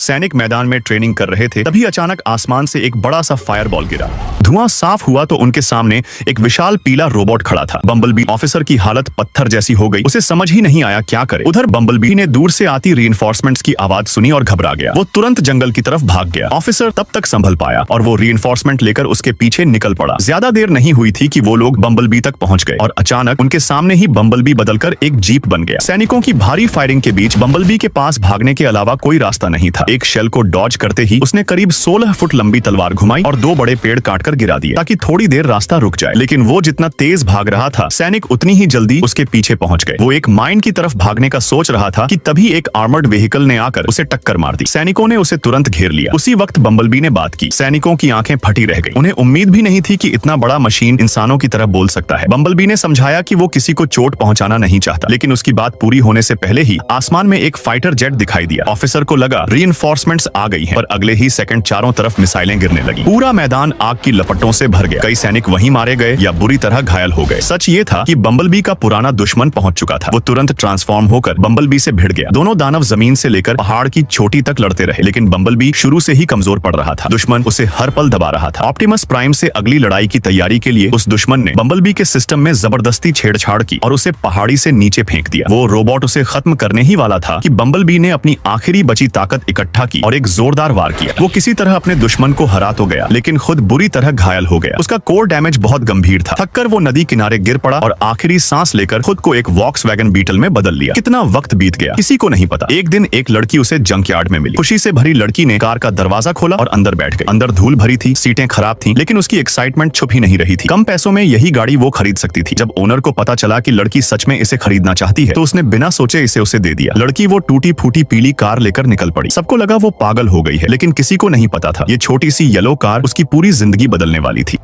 सैनिक मैदान में ट्रेनिंग कर रहे थे, तभी अचानक आसमान से एक बड़ा सा फायरबॉल गिरा। धुआं साफ हुआ तो उनके सामने एक विशाल पीला रोबोट खड़ा था। बम्बलबी ऑफिसर की हालत पत्थर जैसी हो गई, उसे समझ ही नहीं आया क्या करे। उधर बम्बलबी ने दूर से आती रीइंफोर्समेंट्स की आवाज सुनी और घबरा गया। वो तुरंत जंगल की तरफ भाग गया। ऑफिसर तब तक संभल पाया और वो रीइंफोर्समेंट लेकर उसके पीछे निकल पड़ा। ज्यादा देर नहीं हुई थी कि वो लोग बम्बलबी तक पहुंच गए और अचानक उनके सामने ही बम्बलबी बदलकर एक जीप बन गया। सैनिकों की भारी फायरिंग के बीच बम्बलबी के पास भागने के अलावा कोई रास्ता नहीं था। एक शेल को डॉज करते ही उसने करीब 16 फुट लंबी तलवार घुमाई और 2 बड़े पेड़ काटकर गिरा दिए ताकि थोड़ी देर रास्ता रुक जाए। लेकिन वो जितना तेज भाग रहा था, सैनिक उतनी ही जल्दी उसके पीछे पहुंच गए। वो एक माइन की तरफ भागने का सोच रहा था कि तभी एक आर्मर्ड व्हीकल ने आकर उसे टक्कर मार दी। सैनिकों ने उसे तुरंत घेर लिया। उसी वक्त बम्बलबी ने बात की। सैनिकों की आंखें फटी रह गई। उन्हें उम्मीद भी नहीं थी कि इतना बड़ा मशीन इंसानों की तरह बोल सकता है। बम्बलबी ने समझाया कि वो किसी को चोट पहुंचाना नहीं चाहता, लेकिन उसकी बात पूरी होने से पहले ही आसमान में एक फाइटर जेट दिखाई दिया। ऑफिसर को लगा रीइंफोर्समेंट्स आ गई हैं, पर अगले ही सेकंड चारों तरफ मिसाइलें गिरने लगी। पूरा मैदान आग की लपटों से भर गया। कई सैनिक वहीं मारे गए या बुरी तरह घायल हो गए। सच ये था कि बम्बलबी का पुराना दुश्मन पहुंच चुका था। वो तुरंत ट्रांसफॉर्म होकर बम्बलबी से भिड़ गया। दोनों दानव जमीन से लेकर पहाड़ की चोटी तक लड़ते रहे, लेकिन बम्बलबी शुरू से ही कमजोर पड़ रहा था। दुश्मन उसे हर पल दबा रहा था। ऑप्टिमस प्राइम से अगली लड़ाई की तैयारी के लिए उस दुश्मन ने बम्बलबी के सिस्टम में जबरदस्ती छेड़छाड़ की और उसे पहाड़ी से नीचे फेंक दिया। वो रोबोट उसे खत्म करने ही वाला था कि बम्बलबी ने अपनी आखिरी बची ताकत इकट्ठा की और एक जोरदार वार किया। वो किसी तरह अपने दुश्मन को हरा तो गया, लेकिन खुद बुरी तरह घायल हो गया। उसका कोर डैमेज बहुत गंभीर था। थककर वो नदी किनारे गिर पड़ा और आखिरी सांस लेकर खुद को एक वॉक्सवैगन बीटल में बदल लिया। कितना वक्त बीत गया किसी को नहीं पता। एक दिन एक लड़की उसे जंकयार्ड में मिली। खुशी से भरी लड़की ने कार का दरवाजा खोला और अंदर बैठ गई। अंदर धूल भरी थी, सीटें खराब थीं, लेकिन उसकी एक्साइटमेंट छुप ही नहीं रही थी। कम पैसों में यही गाड़ी वो खरीद सकती थी। जब ओनर को पता चला कि लड़की सच में इसे खरीदना चाहती है, तो उसने बिना सोचे इसे उसे दे दिया। लड़की वो टूटी फूटी पीली कार लेकर निकल पड़ी। सबको लगा वो पागल हो गई है, लेकिन किसी को नहीं पता था ये छोटी सी येलो कार उसकी पूरी जिंदगी बदलने वाली थी।